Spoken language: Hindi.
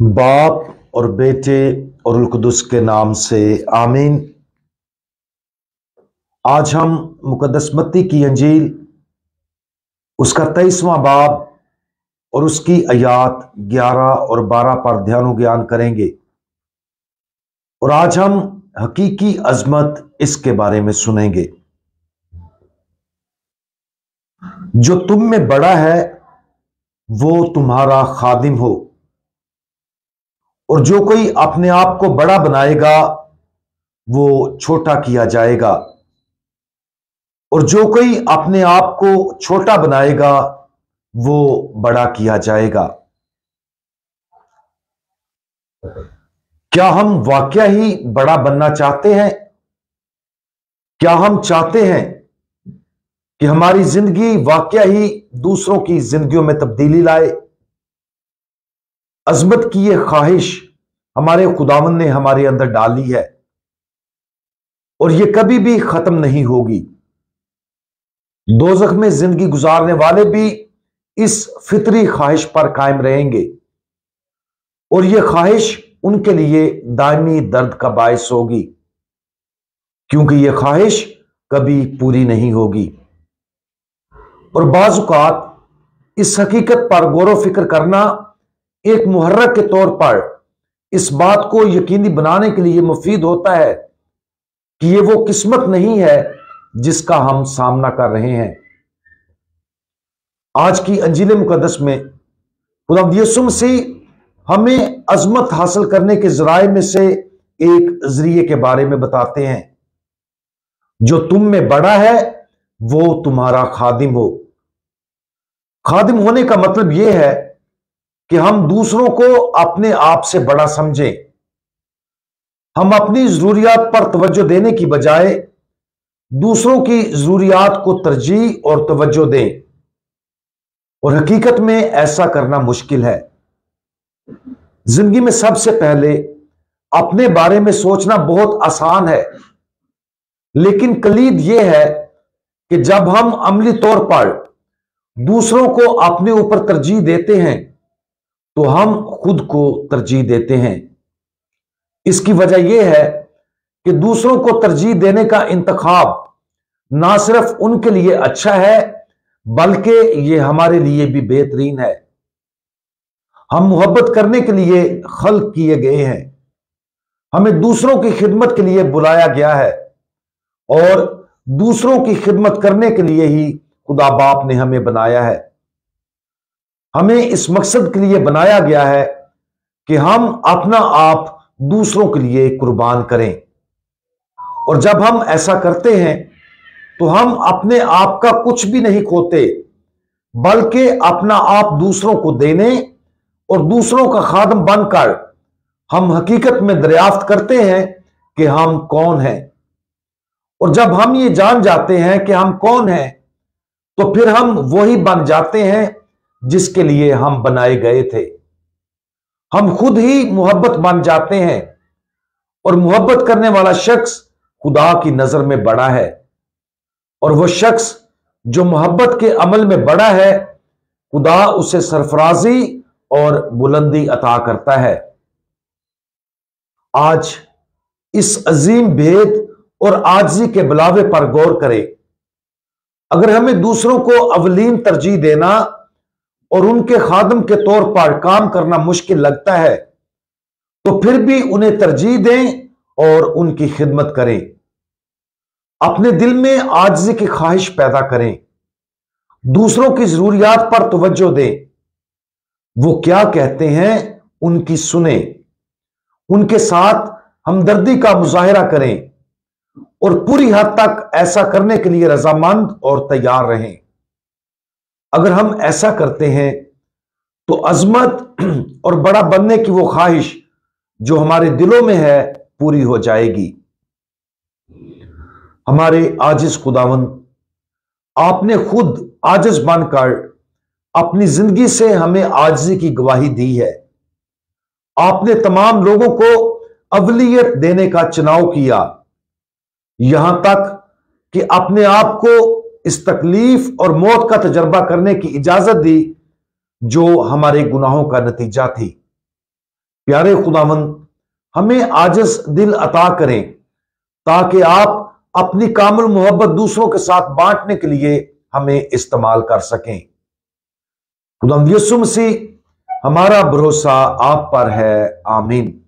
बाप और बेटे और उल कुदस के नाम से आमीन। आज हम मुकद्दस मत्ती की अंजील उसका 23वां बाब और उसकी आयात 11 और 12 पर ध्यान ज्ञान करेंगे। और आज हम हकीकी अजमत इसके बारे में सुनेंगे। जो तुम में बड़ा है वो तुम्हारा खादिम हो, और जो कोई अपने आप को बड़ा बनाएगा वो छोटा किया जाएगा, और जो कोई अपने आप को छोटा बनाएगा वो बड़ा किया जाएगा। क्या हम वाकया ही बड़ा बनना चाहते हैं? क्या हम चाहते हैं कि हमारी जिंदगी वाकया ही दूसरों की जिंदगियों में तब्दीली लाए? अजमत की यह ख्वाहिश हमारे खुदावंद ने हमारे अंदर डाली है और यह कभी भी खत्म नहीं होगी। दोज़ख में जिंदगी गुजारने वाले भी इस फितरी ख्वाहिश पर कायम रहेंगे और यह ख्वाहिश उनके लिए दायमी दर्द का बायस होगी, क्योंकि यह ख्वाहिश कभी पूरी नहीं होगी। और बाज़ औक़ात इस हकीकत पर गौर व फिक्र करना एक मुहर्रक के तौर पर इस बात को यकीनी बनाने के लिए मुफीद होता है कि यह वो किस्मत नहीं है जिसका हम सामना कर रहे हैं। आज की अंजील मुकद्दस में खुदावंद यीशु मसीह हमें अजमत हासिल करने के जराए में से एक जरिए के बारे में बताते हैं। जो तुम में बड़ा है वो तुम्हारा खादिम हो। खादिम होने का मतलब यह है कि हम दूसरों को अपने आप से बड़ा समझें। हम अपनी जरूरियात पर तवज्जो देने की बजाय दूसरों की जरूरियात को तरजीह और तवज्जो दें। और हकीकत में ऐसा करना मुश्किल है। जिंदगी में सबसे पहले अपने बारे में सोचना बहुत आसान है, लेकिन कलीद यह है कि जब हम अमली तौर पर दूसरों को अपने ऊपर तरजीह देते हैं तो हम खुद को तरजीह देते हैं। इसकी वजह यह है कि दूसरों को तरजीह देने का इंतखाब ना सिर्फ उनके लिए अच्छा है बल्कि यह हमारे लिए भी बेहतरीन है। हम मोहब्बत करने के लिए खल्क किए गए हैं। हमें दूसरों की खिदमत के लिए बुलाया गया है और दूसरों की खिदमत करने के लिए ही खुदा बाप ने हमें बनाया है। हमें इस मकसद के लिए बनाया गया है कि हम अपना आप दूसरों के लिए कुर्बान करें। और जब हम ऐसा करते हैं तो हम अपने आप का कुछ भी नहीं खोते, बल्कि अपना आप दूसरों को देने और दूसरों का खादम बनकर हम हकीकत में दरियाफ्त करते हैं कि हम कौन हैं। और जब हम ये जान जाते हैं कि हम कौन हैं तो फिर हम वही बन जाते हैं जिसके लिए हम बनाए गए थे। हम खुद ही मोहब्बत बन जाते हैं और मोहब्बत करने वाला शख्स खुदा की नजर में बड़ा है। और वह शख्स जो मोहब्बत के अमल में बड़ा है, खुदा उसे सरफराजी और बुलंदी अता करता है। आज इस अजीम भेद और आजिज़ी के बुलावे पर गौर करें। अगर हमें दूसरों को अवलीन तरजीह देना और उनके खादम के तौर पर काम करना मुश्किल लगता है तो फिर भी उन्हें तरजीह दें और उनकी खिदमत करें। अपने दिल में आजिज़ी की ख्वाहिश पैदा करें। दूसरों की जरूरियात पर तवज्जो दें। वो क्या कहते हैं उनकी सुने, उनके साथ हमदर्दी का मुजाहिरा करें और पूरी हद तक ऐसा करने के लिए रजामंद और तैयार रहें। अगर हम ऐसा करते हैं तो अजमत और बड़ा बनने की वो ख्वाहिश जो हमारे दिलों में है पूरी हो जाएगी। हमारे आजिज खुदावंद, आपने खुद आजिज बनकर अपनी जिंदगी से हमें आजिज़ी की गवाही दी है। आपने तमाम लोगों को अवलियत देने का चुनाव किया, यहां तक कि अपने आप को इस तकलीफ और मौत का तजर्बा करने की इजाजत दी जो हमारे गुनाहों का नतीजा थी। प्यारे खुदावंद, हमें आजिज़ दिल अता करें ताकि आप अपनी कामिल मोहब्बत दूसरों के साथ बांटने के लिए हमें इस्तेमाल कर सकें। खुदावंद यीशु मसीह, हमारा भरोसा आप पर है। आमीन।